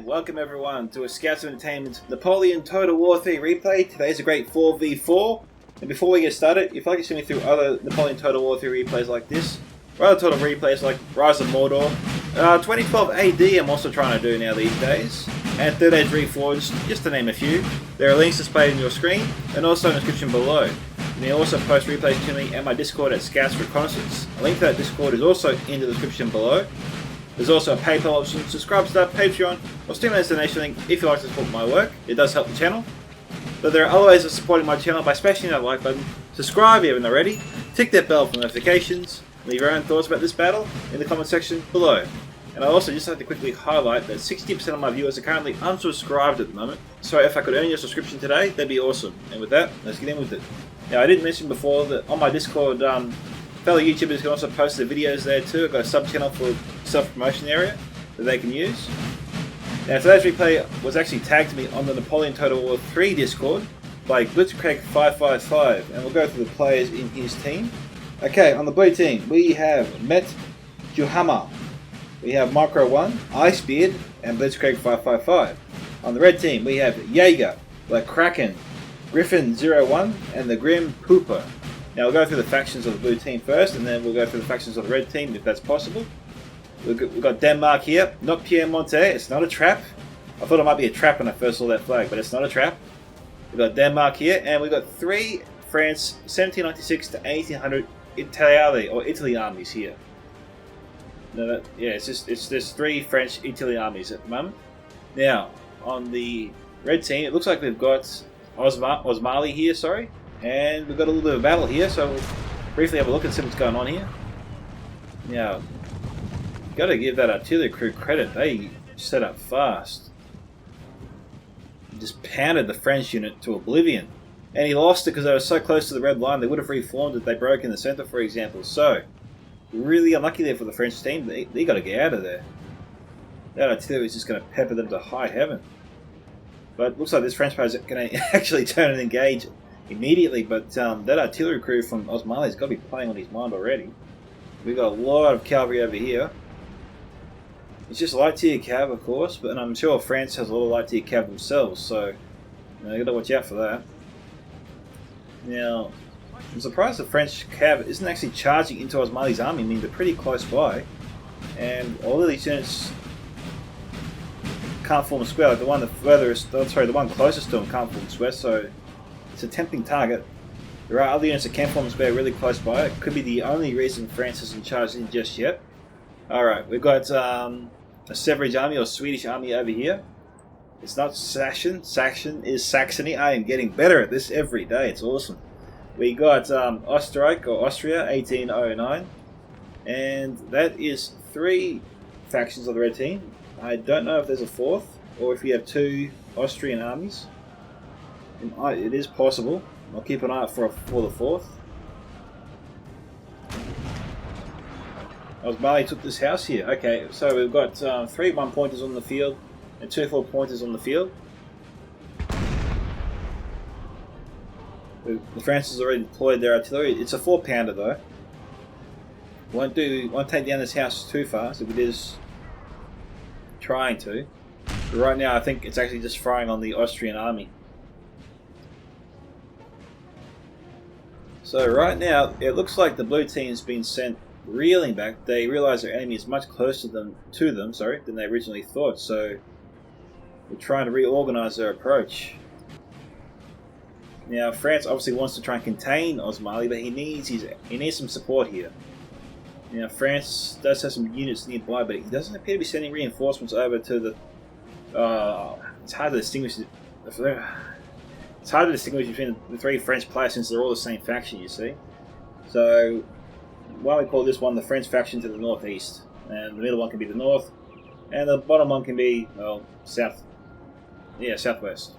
welcome everyone to a Scouts of Entertainment Napoleon Total War 3 replay. Today's a great 4v4. And before we get started, if you'd like to see me through other Napoleon Total War 3 replays like this, or other total replays like Rise of Mordor, 2012 AD I'm also trying to do now these days, and Third Age Reforged, just to name a few. There are links displayed on your screen, and also in the description below. You may also post replays to me at my Discord at Scouts Reconnaissance. A link to that Discord is also in the description below. There's also a PayPal option, subscribe to that Patreon, or stimulate donation link if you like to support my work. It does help the channel. But there are other ways of supporting my channel by smashing that like button, subscribe if you haven't already, tick that bell for notifications, leave your own thoughts about this battle in the comment section below. And I also just like to quickly highlight that 60% of my viewers are currently unsubscribed at the moment, so if I could earn your subscription today, that'd be awesome. And with that, let's get in with it. Now I did mention before that on my Discord, fellow YouTubers can also post their videos there too. I've got a sub-channel for self-promotion area that they can use. Now today's replay was actually tagged to me on the Napoleon Total War 3 Discord by Blitzcrank555, and we'll go through the players in his team. Okay, on the blue team we have Met Juhama, we have Micro1, Icebeard, and Blitzcrank555. On the red team we have Jaeger, the Kraken, Griffin01, and the Grim Pooper. Now we'll go through the factions of the blue team first, and then we'll go through the factions of the red team if that's possible. We've got Denmark here, not Piemonte, it's not a trap. I thought it might be a trap when I first saw that flag, but it's not a trap. We've got Denmark here, and we've got three France 1796 to 1800 Italy armies here. No, yeah, it's just three French Italy armies at the moment. Now, on the red team, it looks like we've got Osmali here, sorry. And we've got a little bit of a battle here, so we'll briefly have a look and see what's going on here. Now, got to give that artillery crew credit. They set up fast. Just pounded the French unit to oblivion. And he lost it because they were so close to the red line, they would have reformed if they broke in the centre, for example. So, really unlucky there for the French team. They got to get out of there. That artillery is just going to pepper them to high heaven. But it looks like this French player is going to actually turn and engage immediately, but that artillery crew from Osmali's got to be playing on his mind already. We've got a lot of cavalry over here. It's just light tier cav, of course, but I'm sure France has a lot of light tier cav themselves, so you got to watch out for that. Now, I'm surprised the French cav isn't actually charging into Osmali's army. I mean, they're pretty close by, and all of these units can't form a square. Like the one the one closest to them can't form a square, so it's a tempting target. There are other units that can form a square really close by. It could be the only reason France isn't charged in just yet. Alright, we've got a Severage army or Swedish army over here. It's not Saxon. Saxon is Saxony. I am getting better at this every day. It's awesome. We got Österreich or Austria, 1809. And that is three factions of the red team. I don't know if there's a fourth or if we have two Austrian armies. It is possible. I'll keep an eye out for the fourth. Osmali took this house here. Okay, so we've got three 1-pointers on the field and two 4-pointers on the field. The France has already deployed their artillery. It's a 4-pounder though. Won't take down this house too fast if it is trying to. But right now I think it's actually just firing on the Austrian army. So right now, it looks like the blue team's been sent reeling back. They realise their enemy is much closer to them than they originally thought. So they're trying to reorganise their approach. Now France obviously wants to try and contain Osmali, but he needs some support here. Now France does have some units nearby, but he doesn't appear to be sending reinforcements over to the. It's hard to distinguish. It's hard to distinguish between the three French players since they're all the same faction, you see. So, why don't we call this one the French faction to the northeast, and the middle one can be the north, and the bottom one can be, well, south. Yeah, southwest.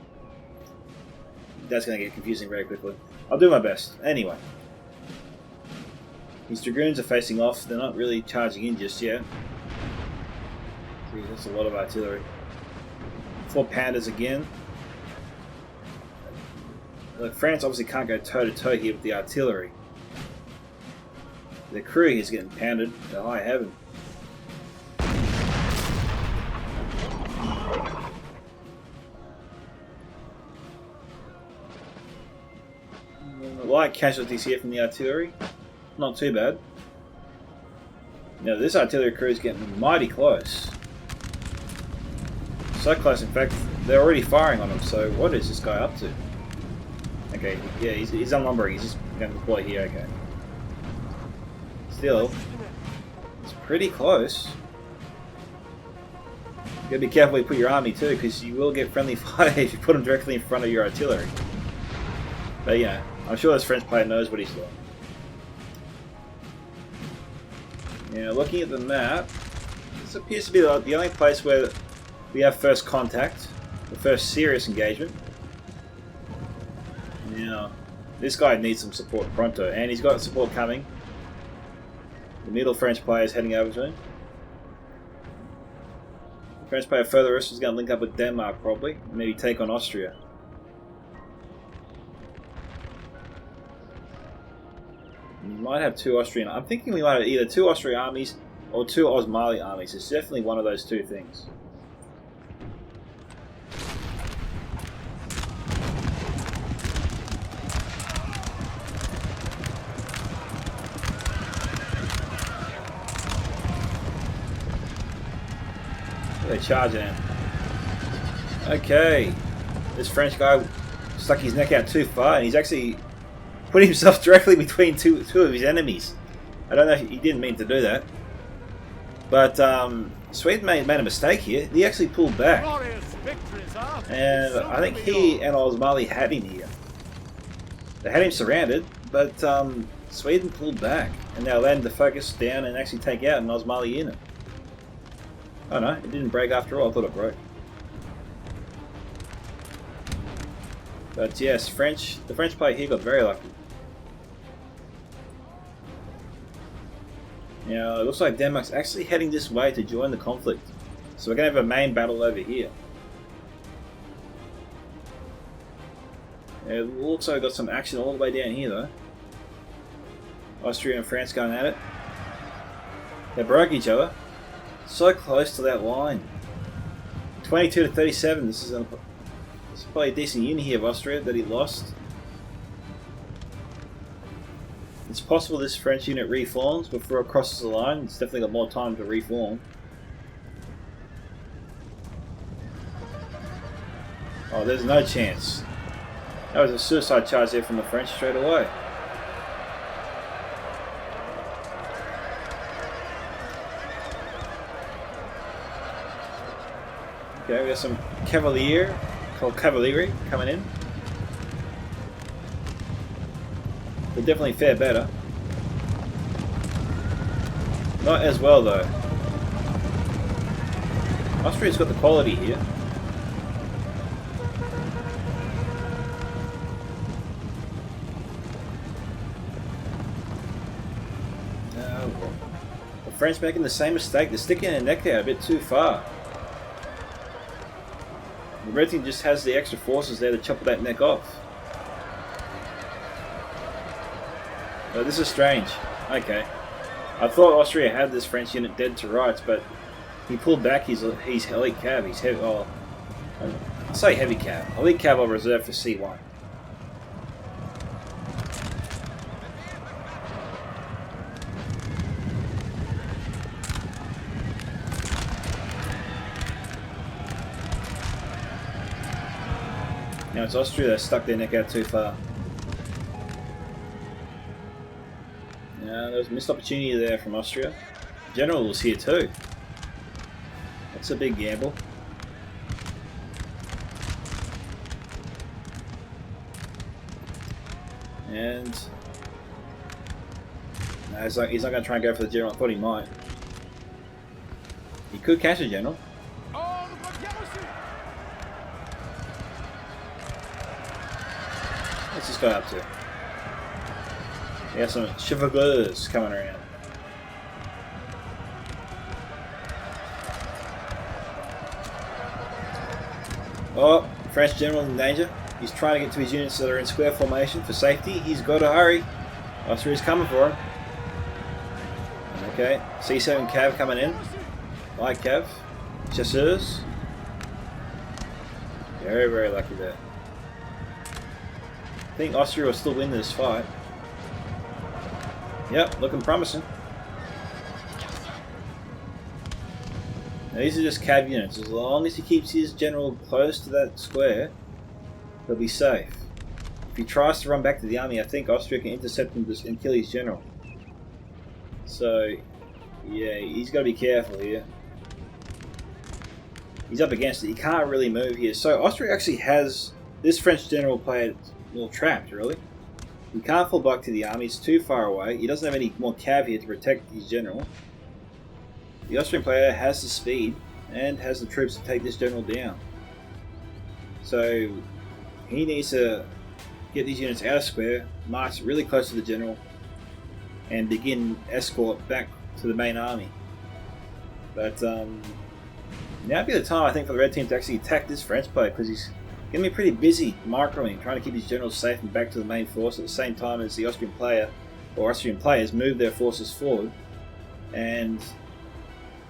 That's going to get confusing very quickly. I'll do my best. Anyway. These dragoons are facing off. They're not really charging in just yet. Gee, that's a lot of artillery. 4-pounders again. Look, France obviously can't go toe-to-toe here with the artillery. The crew is getting pounded to high heaven. light casualties here from the artillery. Not too bad. Now this artillery crew is getting mighty close. So close, in fact, they're already firing on him, so what is this guy up to? Okay, yeah, he's unlumbering, he's just going to deploy here, okay. Still, it's pretty close. You gotta be careful where you put your army too, because you will get friendly fire if you put them directly in front of your artillery. But yeah, I'm sure this French player knows what he's doing. Now, looking at the map, this appears to be the only place where we have first contact, the first serious engagement. Now, this guy needs some support pronto, and he's got support coming. The middle French player is heading over to him. The French player further east is going to link up with Denmark probably, and maybe take on Austria. We might have two Austrian. I'm thinking we might have either two Austrian armies or two Osmali armies. It's definitely one of those two things. They're charging him. Okay, this French guy stuck his neck out too far, and he's actually put himself directly between two of his enemies. I don't know if he didn't mean to do that. But Sweden made a mistake here. He actually pulled back. And I think he and Osmali had him here. They had him surrounded, but Sweden pulled back. And they allowed him to focus down and actually take out an Osmali unit. Oh no, it didn't break after all. I thought it broke. But yes, the French player here got very lucky. Now, it looks like Denmark's actually heading this way to join the conflict. So we're going to have a main battle over here. It looks like we've got some action all the way down here though. Austria and France going at it. They broke each other. So close to that line. 22 to 37. This is probably a decent unit here of Austria that he lost. It's possible this French unit reforms before it crosses the line. It's definitely got more time to reform. Oh, there's no chance. That was a suicide charge there from the French straight away. Okay, we got some Cavalry coming in. They definitely fare better. Not as well though. Austria's got the quality here. The French making the same mistake. They're sticking their neck out a bit too far. The red team just has the extra forces there to chop that neck off. Oh, this is strange. Okay. I thought Austria had this French unit dead to rights, but he pulled back his elite cav. He's heavy. Oh, I'll say heavy cav. Elite cav I'll reserve for C1. Now it's Austria that stuck their neck out too far. There was a missed opportunity there from Austria. General was here too. That's a big gamble. And no, he's not going to try and go for the general. I thought he might. He could catch a general. What's this guy up to? We have some chevaliers coming around. Oh, French general in danger. He's trying to get to his units that are in square formation for safety. He's got to hurry. Austria's coming for him. Okay, C7 cav coming in. Light cav. Chasseurs. Very, very lucky there. think Austria will still win this fight. Yep, looking promising. Now, these are just cav units. As long as he keeps his general close to that square, he'll be safe. If he tries to run back to the army, I think Austria can intercept him and kill his general. So, yeah, he's got to be careful here. He's up against it. He can't really move here. So Austria actually has this French general played a little trapped, really. He can't fall back to the army. It's too far away. He doesn't have any more cav here to protect his general. The Austrian player has the speed and has the troops to take this general down. So he needs to get these units out of square, march really close to the general, and begin escort back to the main army. But now would be the time, I think, for the red team to actually attack this French player, because he's going to be pretty busy microing, trying to keep his generals safe and back to the main force at the same time as the Austrian player, or Austrian players, move their forces forward. And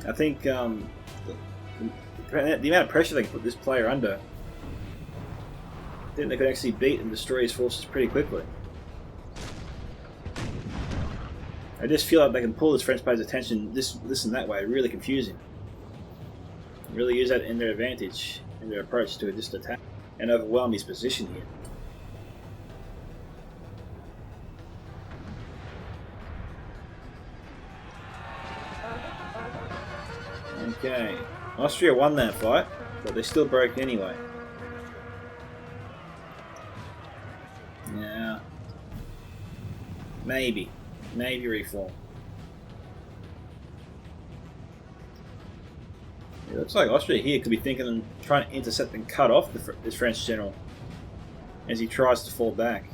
I think the amount of pressure they can put this player under, I think they could actually beat and destroy his forces pretty quickly. I just feel like they can pull this French player's attention this and that way, really confuse him. Really use that in their advantage, in their approach to just attack and overwhelm his position here. Okay, Austria won that fight, but they still broke anyway. Yeah, maybe reform. It looks like Austria here could be thinking and trying to intercept and cut off this French general as he tries to fall back.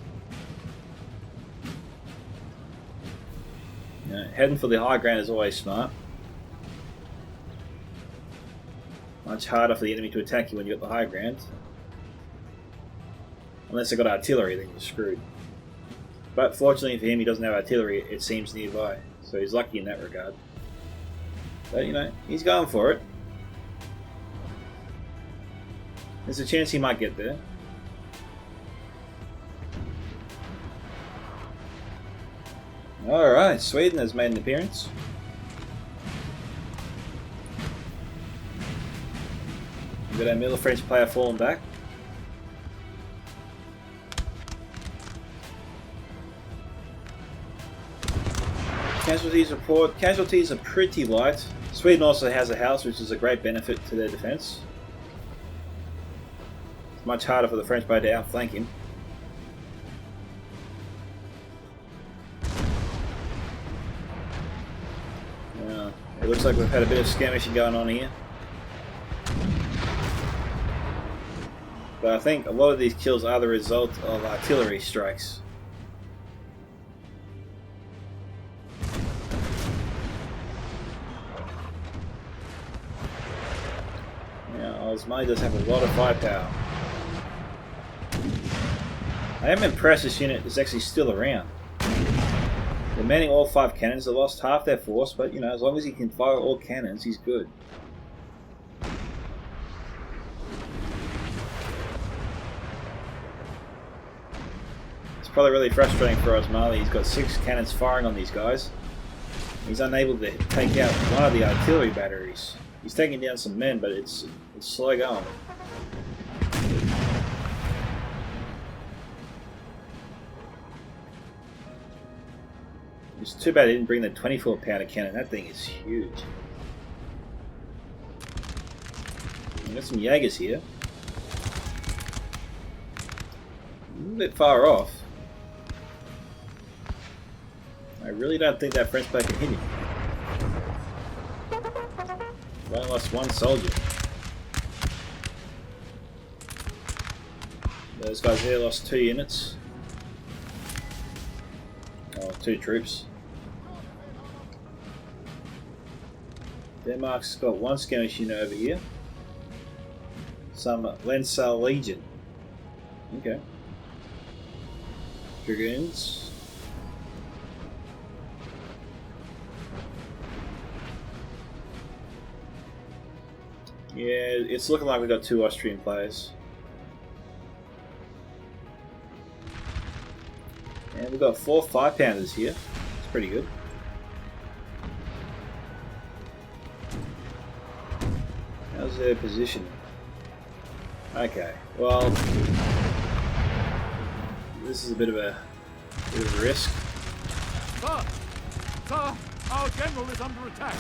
Heading for the high ground is always smart. Much harder for the enemy to attack you when you've got the high ground. Unless they've got artillery, then you're screwed. But fortunately for him, he doesn't have artillery, it seems, nearby. So he's lucky in that regard. But, you know, he's going for it. There's a chance he might get there. Alright, Sweden has made an appearance. We've got our middle French player falling back. Casualties report. Casualties are pretty light. Sweden also has a house, which is a great benefit to their defense. It's much harder for the French player to outflank him. It looks like we've had a bit of skirmishing going on here. But I think a lot of these kills are the result of artillery strikes. Osmani does have a lot of firepower. I am impressed this unit is actually still around. They're manning all 5 cannons. They lost half their force, but you know, as long as he can fire all cannons, he's good. It's probably really frustrating for Osmani. He's got 6 cannons firing on these guys. He's unable to take out one of the artillery batteries. He's taking down some men, but it's slow going. It's too bad he didn't bring the 24-pounder cannon. That thing is huge. We've got some Jaegers here. A little bit far off. I really don't think that French player can hit him. We only lost 1 soldier. Those guys there lost 2 units. Oh, 2 troops. Denmark's got 1 skirmish unit over here. Some Lensal Legion. Okay. Dragoons. Yeah, it's looking like we've got 2 Austrian players. And we've got 4 5-pounders here. It's pretty good. How's their position? Okay, well, this is a bit of a risk. Sir, our general is under attack.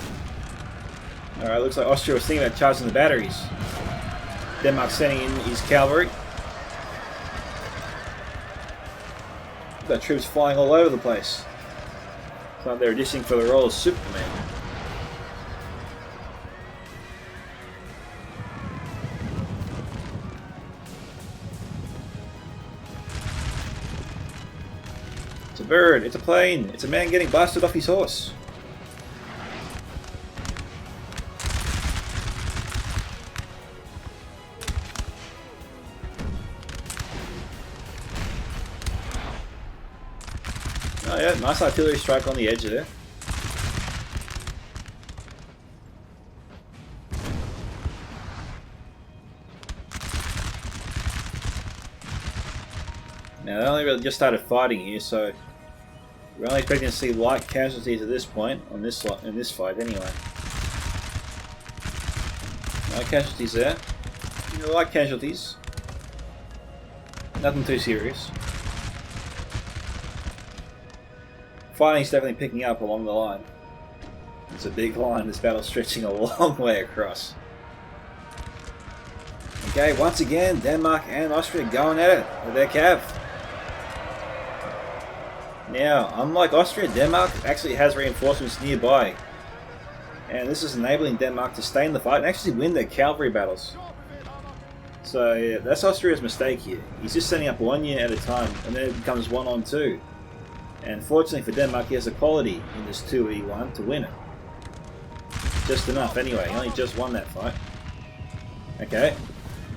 Alright, looks like Austria was thinking about charging the batteries. Denmark sending in his cavalry. We've got troops flying all over the place. It's like they're auditioning for the role of Superman. It's a bird, it's a plane, it's a man getting blasted off his horse. Oh yeah, nice artillery strike on the edge there. Now they only really just started fighting here, so we're only expecting to see light casualties at this point on this in this fight anyway. No casualties there. Light casualties. Nothing too serious. Fighting's definitely picking up along the line. It's a big line, this battle's stretching a long way across. Okay, once again, Denmark and Austria going at it with their cav. Now, unlike Austria, Denmark actually has reinforcements nearby. And this is enabling Denmark to stay in the fight and actually win their cavalry battles. So yeah, that's Austria's mistake here. He's just setting up 1 unit at a time, and then it becomes 1 on 2. And fortunately for Denmark, he has the quality in this 2v1 to win it. Just enough anyway, he only just won that fight. Okay,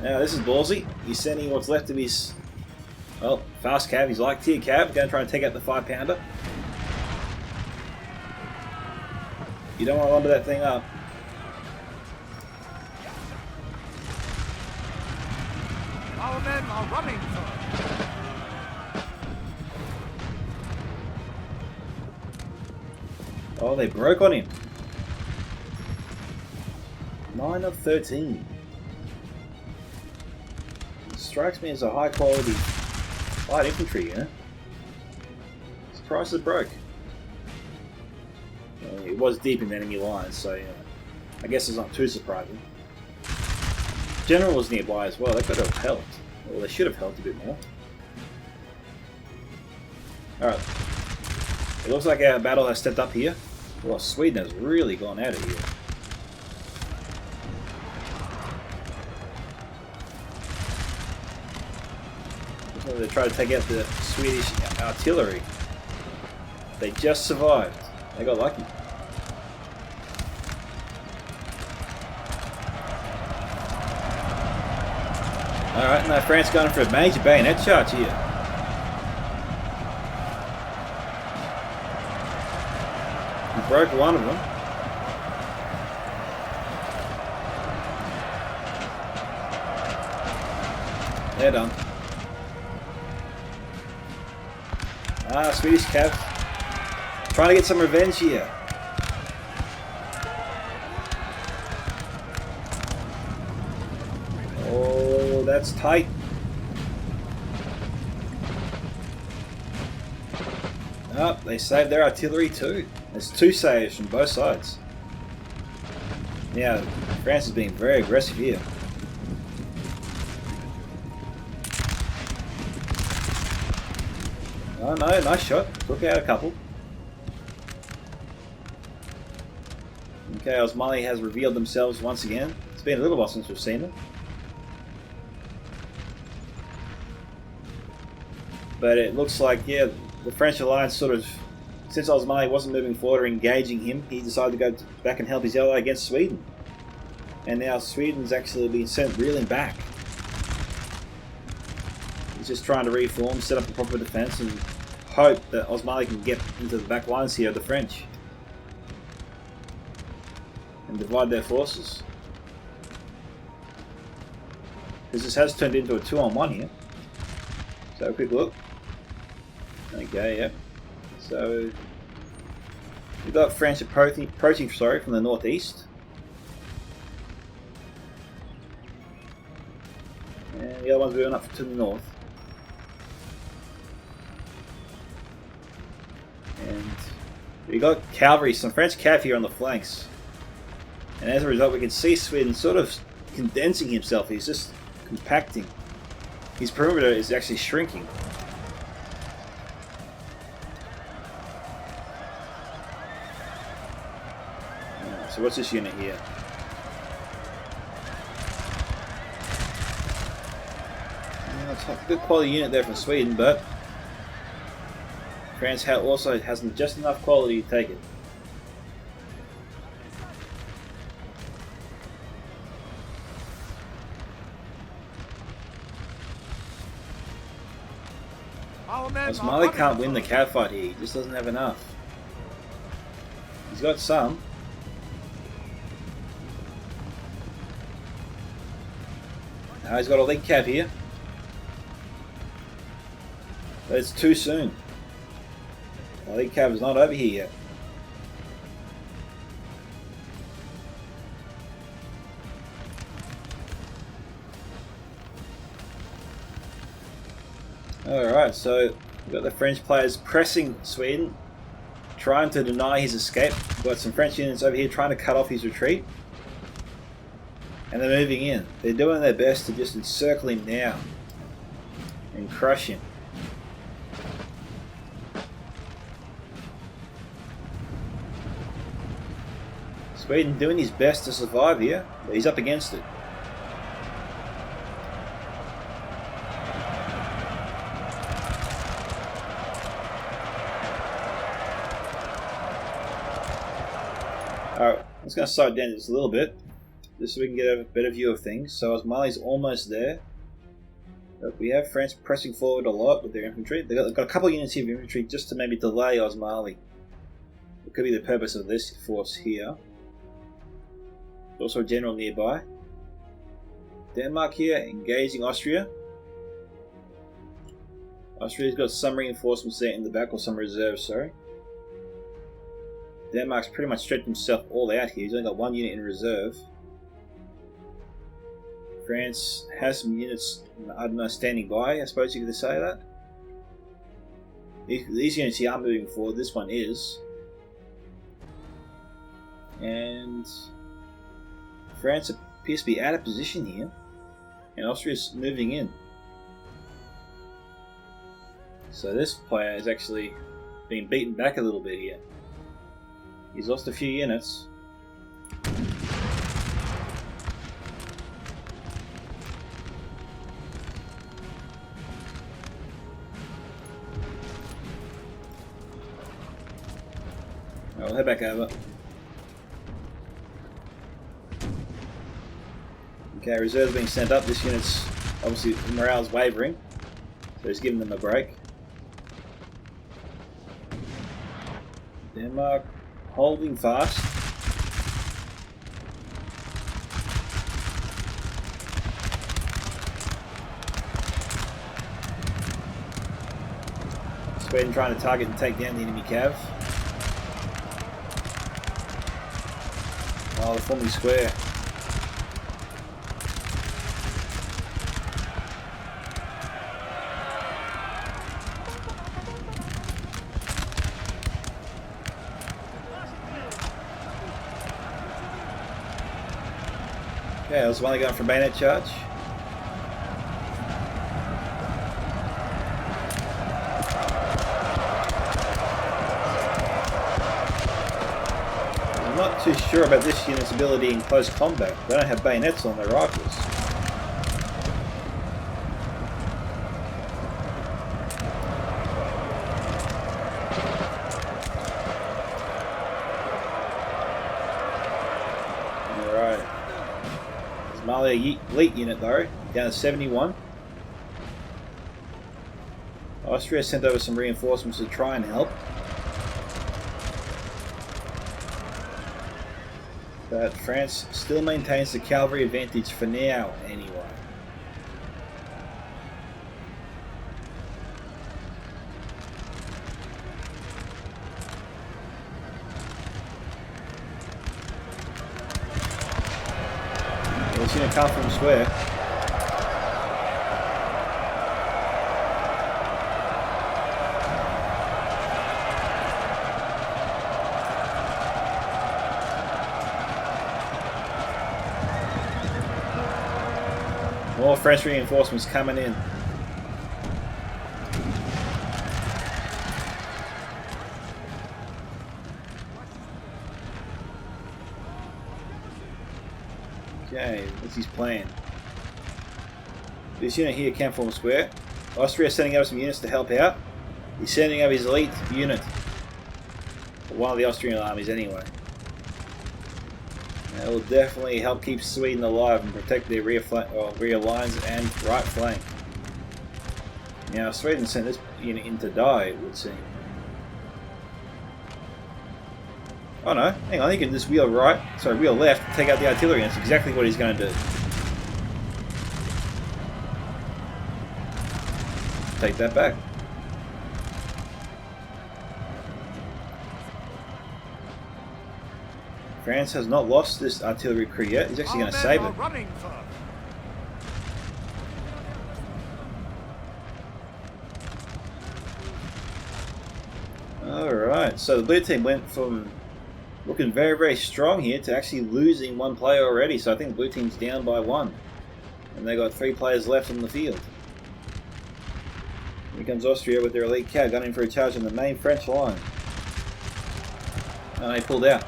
now this is ballsy. He's sending what's left of his, well, fast cav, his light tier cav, going to try and take out the 5-pounder. You don't want to lumber that thing up. Our men are running, sir. Oh, they broke on him. 9 of 13. It strikes me as a high quality light infantry unit. Surprised it broke. Well, it was deep in enemy lines, so I guess it's not too surprising. General was nearby as well, they could have helped. Well, they should have helped a bit more. Alright. It looks like our battle has stepped up here. Well, Sweden has really gone at it here. They try to take out the Swedish artillery. They just survived. They got lucky. Alright, now France going for a major bayonet charge here. He broke one of them. They're done. Ah, Swedish cav. Trying to get some revenge here. Oh, that's tight. Oh, they saved their artillery too. There's 2 saves from both sides. Now, France is being very aggressive here. Oh no, nice shot. Took out a couple. Okay, Osmanli has revealed themselves once again. It's been a little while since we've seen them. But it looks like, yeah, the French alliance sort of, since Osmanli wasn't moving forward or engaging him, he decided to go back and help his ally against Sweden. And now Sweden's actually been sent reeling back. He's just trying to reform, set up a proper defense, and hope that Osmanli can get into the back lines here of the French and divide their forces. Because this has turned into a 2-on-1 here. So a quick look. Okay, yep. So we've got France approaching from the northeast. And the other one's moving up to the north. And we got cavalry, some French cav here on the flanks. And as a result, we can see Sweden sort of condensing himself. He's just compacting. His perimeter is actually shrinking. So what's this unit here? It's a good quality unit there from Sweden, but France also hasn't just enough quality to take it. Mali can't win the cav fight here, he just doesn't have enough. He's got some. Now he's got a leg cav here. But it's too soon. The leg cav is not over here yet. Alright, so we've got the French players pressing Sweden, trying to deny his escape. We've got some French units over here trying to cut off his retreat. And they're moving in. They're doing their best to just encircle him now and crush him. Sweden doing his best to survive here, but he's up against it. Alright, I'm just going to slow it down just a little bit, just so we can get a better view of things. So Osmali's almost there. But we have France pressing forward a lot with their infantry. They've got a couple of units here of infantry just to maybe delay Osmali. It could be the purpose of this force here. There's also a general nearby. Denmark here, engaging Austria. Austria's got some reinforcements there in the back, or some reserves, sorry. Denmark's pretty much stretched himself all out here. He's only got one unit in reserve. France has some units, I don't know, standing by, I suppose you could say that. These units here are moving forward. This one is. And France appears to be out of position here. And Austria's moving in. So this player is actually being beaten back a little bit here. He's lost a few units. I'll head back over. Okay, reserves being sent up. This unit's obviously morale's wavering, so he's giving them a break. Denmark holding fast. Sweden trying to target and take down the enemy cav. Oh, they're forming square. Okay, there's one going for bayonet charge. I'm not too sure about this unit's ability in close combat. They don't have bayonets on their rifles. Mali elite unit though, down to 71. Austria sent over some reinforcements to try and help. But France still maintains the cavalry advantage for now anyway. a confident square. More French reinforcements coming in. Okay, what's his plan? This unit here can form a square. Austria is sending over some units to help out. He's sending over his elite unit. One of the Austrian armies anyway. That will definitely help keep Sweden alive and protect their rear lines and right flank. Now Sweden sent this unit in to die, it would seem. Oh no, hang on, he can just wheel left, take out the artillery, and that's exactly what he's going to do. Take that back. France has not lost this artillery crew yet. He's actually going to save it. Alright, so the blue team went from looking very, very strong here to actually losing one player already. So I think the blue team's down by 1. And they got 3 players left on the field. Here comes Austria with their elite cav gunning for a charge on the main French line. And they pulled out.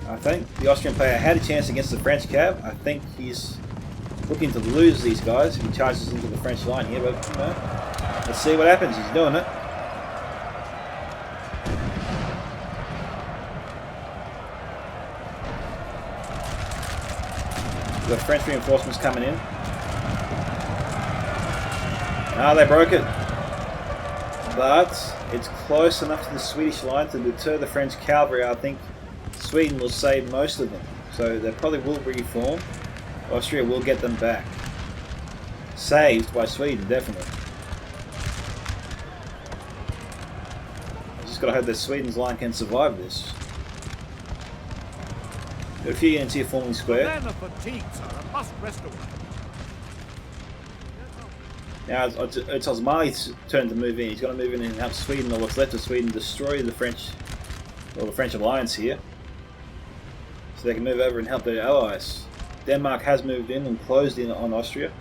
I think the Austrian player had a chance against the French cav. I think he's looking to lose these guys if he charges into the French line here, but you know, let's see what happens. He's doing it. We've got French reinforcements coming in. Ah, they broke it. But it's close enough to the Swedish line to deter the French cavalry. I think Sweden will save most of them, so they probably will reform. Austria will get them back. Saved by Sweden, definitely. Just gotta hope that Sweden's line can survive this. Got a few units here forming square. Now it's Osmali's turn to move in. He's got to move in and help Sweden, or what's left of Sweden, destroy the French alliance here. So they can move over and help their allies. Denmark has moved in and closed in on Austria.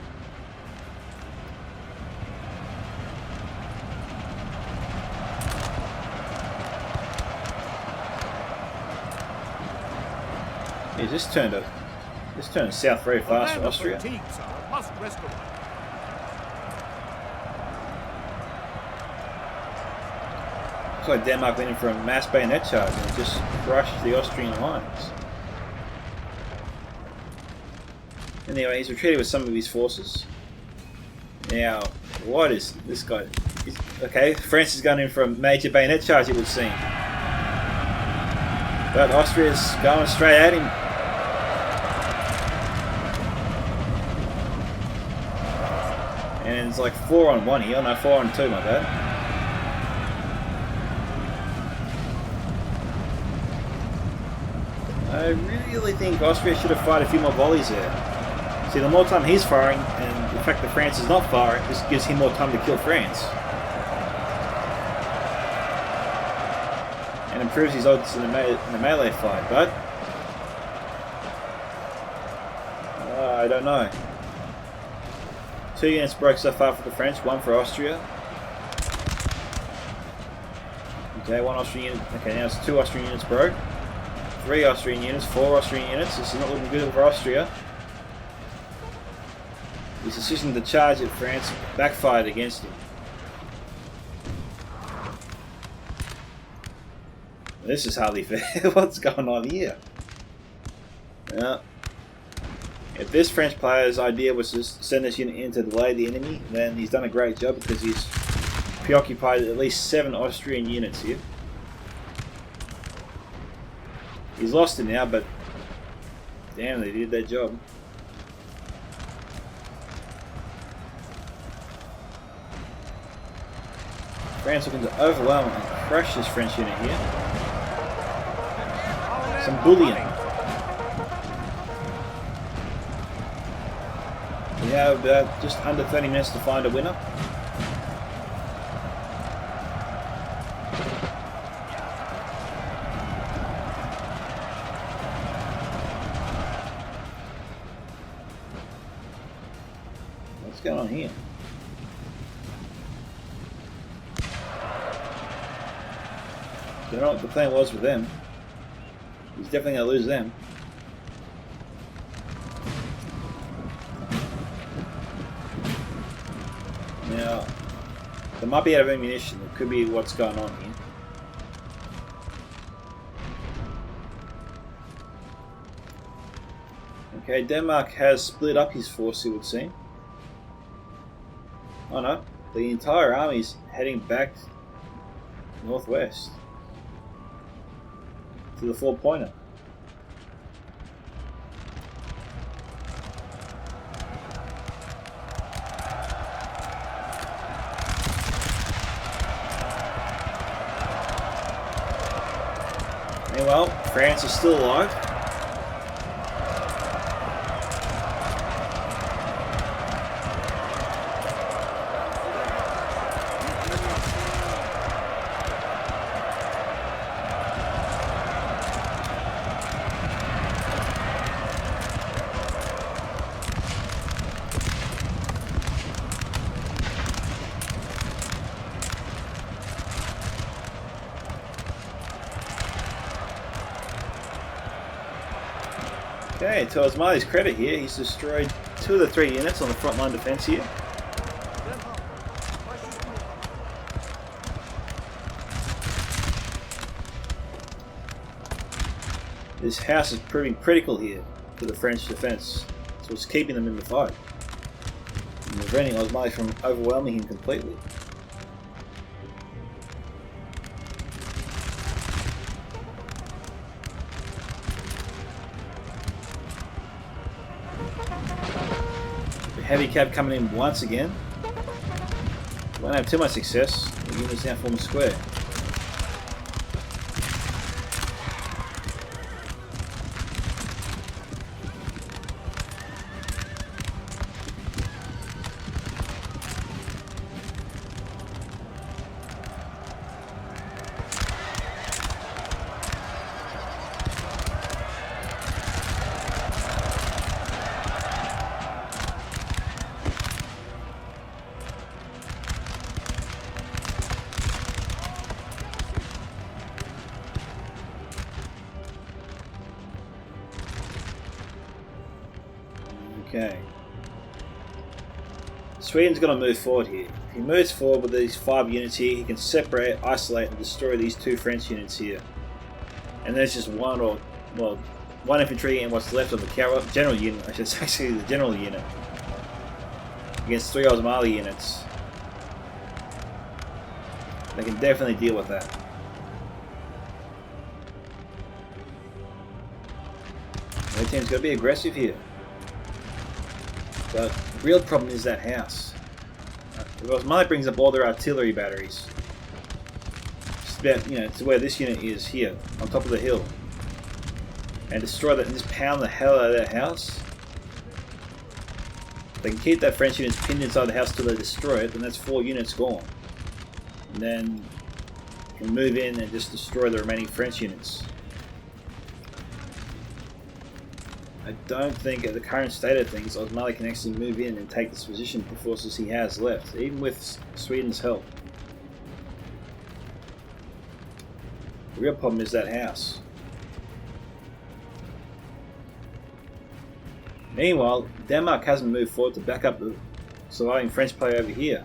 Yeah, this turned south very fast for Austria. Looks like Denmark went in for a mass bayonet charge and just crushed the Austrian lines. Anyway, he's retreated with some of his forces. Now, what is this guy? Okay, France is going in for a major bayonet charge, it would seem. But Austria's going straight at him. And it's like 4 on 1 here. No, 4 on 2, my bad. I really think Austria should have fired a few more volleys there. See, the more time he's firing, and the fact that France is not firing, this gives him more time to kill France. And improves his odds in the melee fight, but I don't know. 2 units broke so far for the French, 1 for Austria. Okay, 1 Austrian unit. Okay, now it's 2 Austrian units broke. 3 Austrian units, 4 Austrian units. This is not looking good for Austria. His decision to charge at France backfired against him. This is hardly fair. What's going on here? Yeah. If this French player's idea was to send this unit in to delay the enemy, then he's done a great job because he's preoccupied at least 7 Austrian units here. He's lost it now, but damn, they did their job. France looking to overwhelm and crush this French unit here. Some bullying. We have just under 30 minutes to find a winner. What's going on here? Don't know what the plan was with them. He's definitely going to lose them. Now, they might be out of ammunition. It could be what's going on here. Okay, Denmark has split up his force, it would seem. Oh no, the entire army's heading back northwest to the 4-pointer. Meanwhile, France is still alive. Okay, to Osmali's credit here, he's destroyed 2 of the 3 units on the front line defense here. This house is proving critical here to the French defense, so it's keeping them in the fight and preventing Osmali from overwhelming him completely. Heavy cab coming in once again. Won't have too much success. The units now form a square. Okay. Sweden's going to move forward here. If he moves forward with these 5 units here, he can separate, isolate, and destroy these 2 French units here. And there's just one infantry and what's left of the general unit. I should say actually the general unit against 3 Osmali units. They can definitely deal with that. The team's got to be aggressive here. But the real problem is that house. Osmali brings up all their artillery batteries. Just about, to where this unit is here, on top of the hill. And destroy that and just pound the hell out of that house. If they can keep that French unit pinned inside the house till they destroy it, then that's 4 units gone. And then you can move in and just destroy the remaining French units. I don't think at the current state of things Osmali can actually move in and take this position with the forces he has left, even with Sweden's help. The real problem is that house. Meanwhile, Denmark hasn't moved forward to back up the surviving French player over here.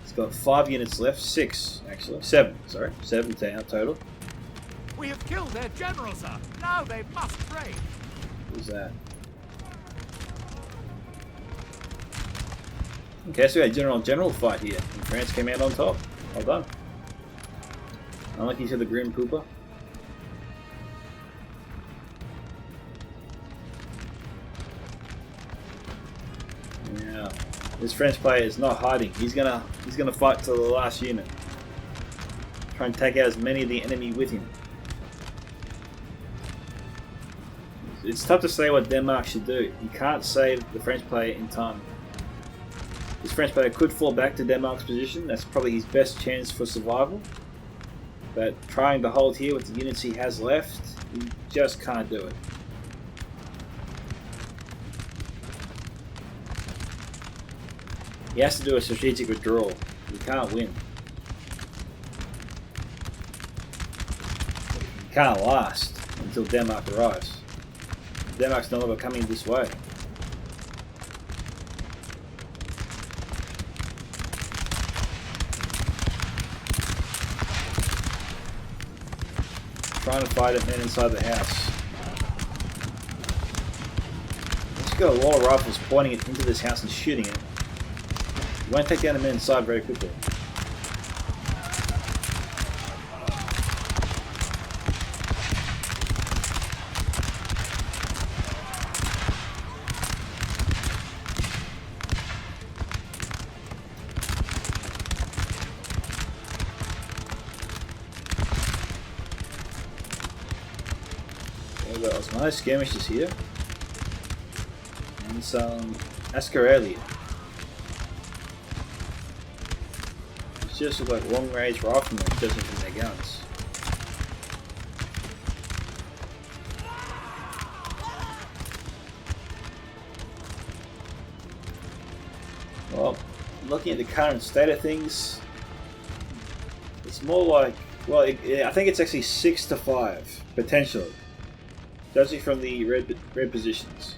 It's got 5 units left, 6 actually, 7, sorry, 7 total. We have killed their general, sir. Now they must pray. Who's that? Okay, so we had a general fight here, and France came out on top. Well done. Unlucky to the Grim Pooper. Yeah, this French player is not hiding. He's gonna fight to the last unit. Try and take out as many of the enemy with him. It's tough to say what Denmark should do. You can't save the French player in time. This French player could fall back to Denmark's position. That's probably his best chance for survival. But trying to hold here with the units he has left, he just can't do it. He has to do a strategic withdrawal. He can't win. He can't last until Denmark arrives. Denmark's no longer coming this way. Trying to fight a man inside the house. He's got a lot of rifles pointing it into this house and shooting it. You won't take down the men inside very quickly. There was nice skirmishes here. And some Ascarelia. It's just look like long range riflemen judging from their guns. Well, looking at the current state of things, it's more like, well, I think it's actually 6-5 potentially. Judging from the red positions,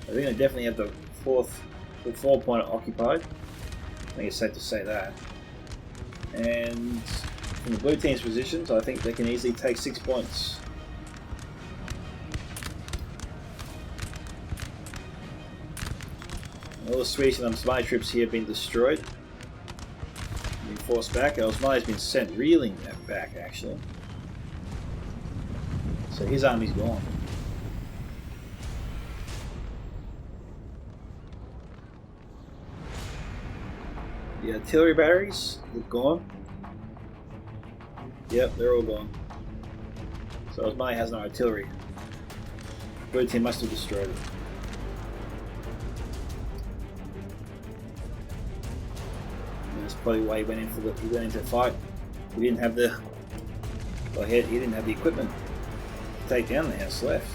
I think they definitely have the 4 point occupied. I think it's safe to say that. And from the blue team's positions, I think they can easily take 6 points. All the Swedish and Osmani troops here have been destroyed, been forced back. Osmani's been sent reeling back actually. So his army's gone. The artillery batteries, they're gone. Yep, they're all gone. So Osmani has no artillery. Blue team must have destroyed it. And that's probably why he went into the fight. He didn't have the he didn't have the equipment. Take down the house left.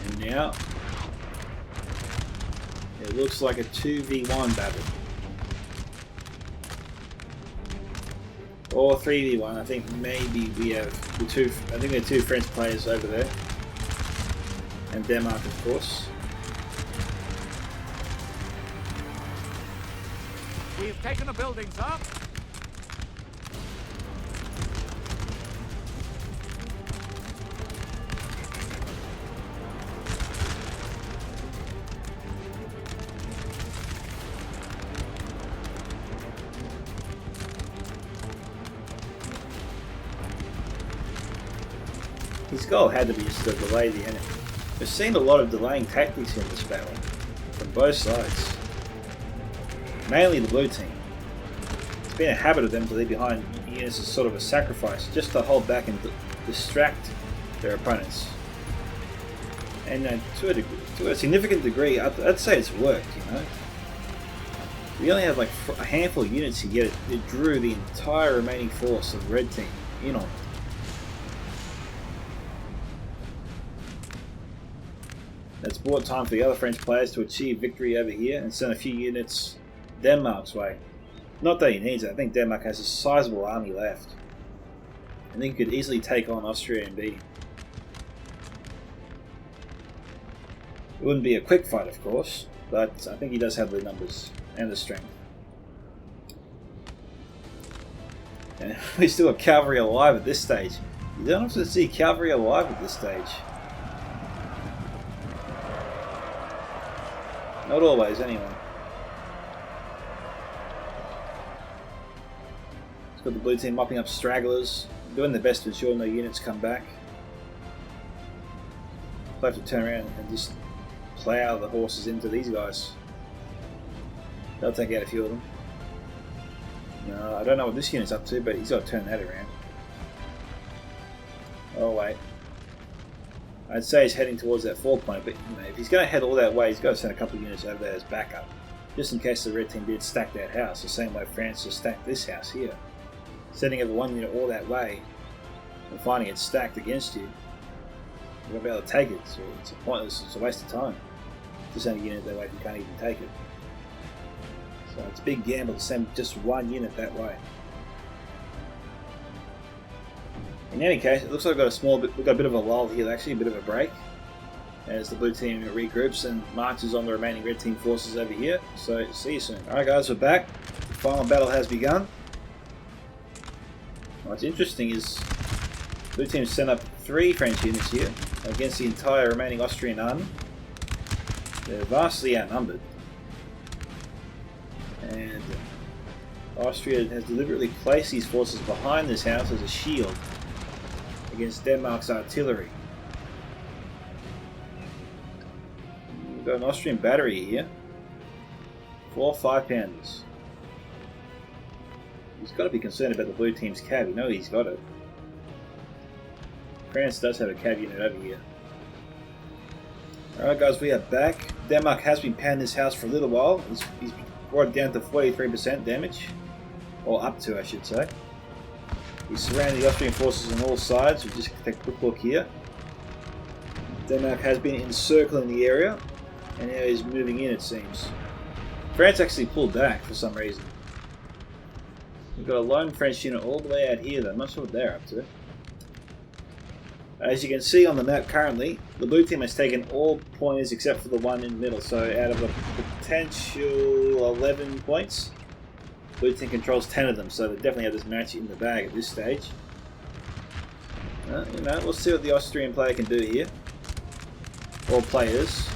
And now it looks like a 2v1 battle. Or 3v1. I think maybe we have the two. I think there are 2 French players over there. And Denmark, of course. We've taken a building, sir. His goal had to be just to delay the enemy. We've seen a lot of delaying tactics in this battle, from both sides. Mainly the blue team. It's been a habit of them to leave behind units as sort of a sacrifice, just to hold back and distract their opponents. And to a significant degree, I'd say it's worked, you know. We only had like a handful of units here, yet it drew the entire remaining force of the red team in on it. That's bought time for the other French players to achieve victory over here and send a few units Denmark's way. Not that he needs it. I think Denmark has a sizable army left. I think he could easily take on Austria and beat him. It wouldn't be a quick fight, of course, but I think he does have the numbers and the strength. And we still have cavalry alive at this stage. You don't often see cavalry alive at this stage. Not always, anyway. It's got the blue team mopping up stragglers, doing their best to ensure no units come back. They'll have to turn around and just plough the horses into these guys. They'll take out a few of them. No, I don't know what this unit's up to, but he's got to turn that around. Oh wait. I'd say he's heading towards that 4 point, but you know, if he's going to head all that way, he's got to send a couple of units over there as backup. Just in case the red team did stack that house, the same way France just stacked this house here. Sending over one unit all that way and finding it stacked against you, you won't be able to take it, so it's pointless, it's a waste of time. To send a unit that way if you can't even take it. So it's a big gamble to send just one unit that way. In any case, it looks like we've got a bit of a lull here, actually, a bit of a break, as the blue team regroups and marches on the remaining red team forces over here. So see you soon. Alright guys, we're back. The final battle has begun. What's interesting is blue team sent up 3 French units here against the entire remaining Austrian army. They're vastly outnumbered. And Austria has deliberately placed these forces behind this house as a shield against Denmark's artillery. We've got an Austrian battery here. 4 5-pounders. He's got to be concerned about the blue team's cav. You know he's got it. France does have a cav unit over here. Alright guys, we are back. Denmark has been pounding this house for a little while. He's brought it down to 43% damage. Or up to, I should say. He's surrounded the Austrian forces on all sides. We'll just take a quick look here. Denmark has been encircling the area. And now he's moving in, it seems. France actually pulled back for some reason. We've got a lone French unit all the way out here though. I'm not sure what they're up to. As you can see on the map currently, the blue team has taken all pointers except for the one in the middle. So out of a potential 11 points, blue team controls 10 of them. So they definitely have this match in the bag at this stage. You know, we'll see what the Austrian player can do here. Or players.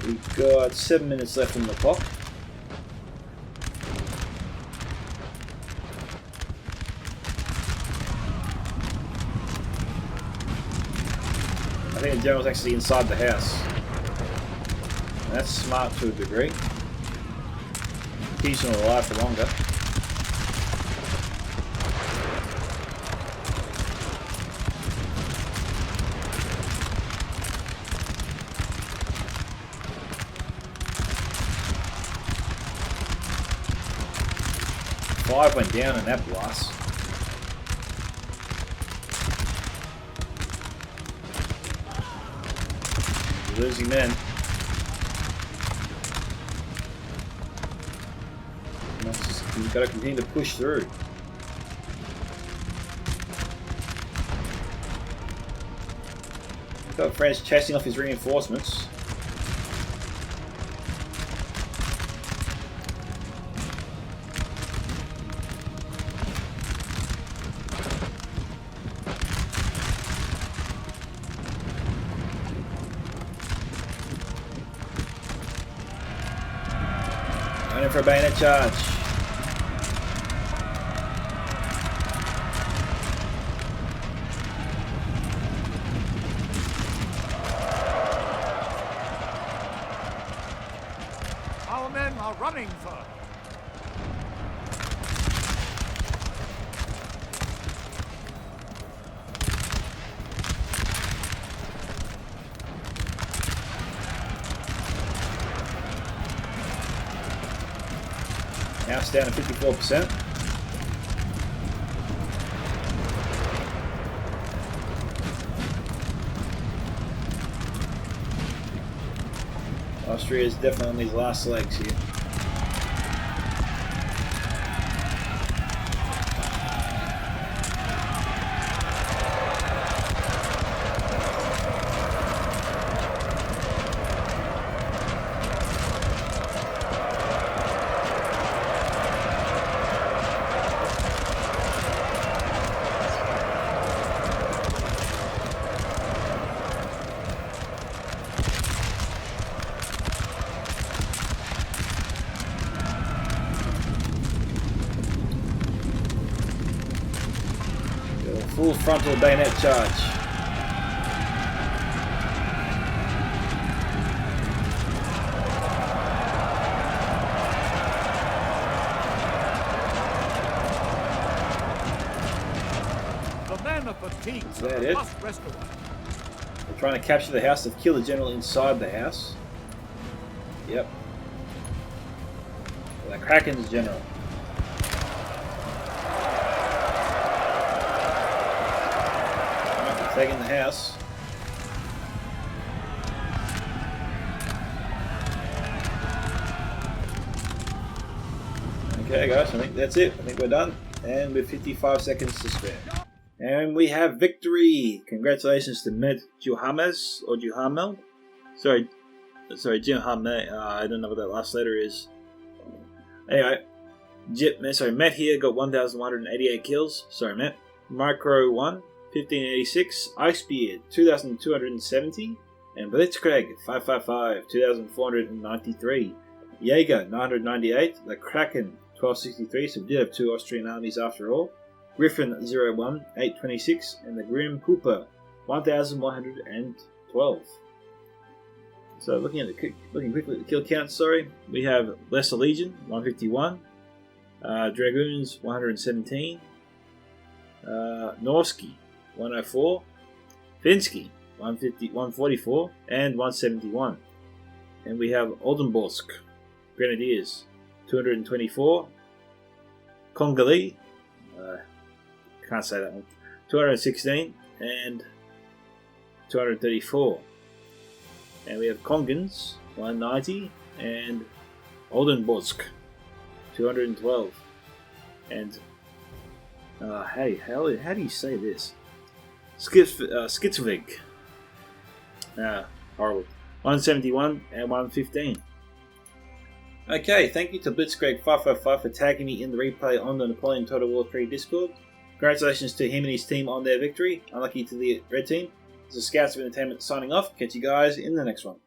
We've got 7 minutes left on the clock. I think the general's actually inside the house. And that's smart to a degree. Keeps him alive for longer. Five went down in that blast. Losing men. We've got to continue to push through. We've got France chasing off his reinforcements. For a bayonet charge. Our men are running, sir. House down to 54%. Austria is definitely on these last legs here. full frontal bayonet charge. The men are fatigued. Is that it? Must rest a while. We're trying to capture the house. They've killed the general inside the house. Yep. The Kraken's general. Alright, we're taking the house. Okay guys, I think that's it. I think we're done. And with 55 seconds to spare. And we have victory! Congratulations to Med Juhames, or Juhamel. Sorry, Juhamel. I don't know what that last letter is. Anyway, Matt here got 1,188 kills. Sorry, Matt. Micro 1, 1586. Icebeard, 2,270. And Blitzkrieg, 555, 2,493. Jaeger, 998. The Kraken, 1263. So we did have 2 Austrian armies after all. Griffin 01, 826, and the Grim Cooper 1112. So looking quickly at the kill count, we have Lesser Legion 151, Dragoons 117, Norsky 104, Finsky 144, and 171. And we have Oldenburg Grenadiers 224, Congolese. Can't say that one. 216 and 234. And we have Kongens 190 and Oldenburg 212. And hey, how do you say this? Skitsvig. Horrible. 171 and 115. Okay, thank you to Blitzkrieg555 for tagging me in the replay on the Napoleon Total War 3 Discord. Congratulations to him and his team on their victory. Unlucky to the red team. This is Scouts of Entertainment signing off. Catch you guys in the next one.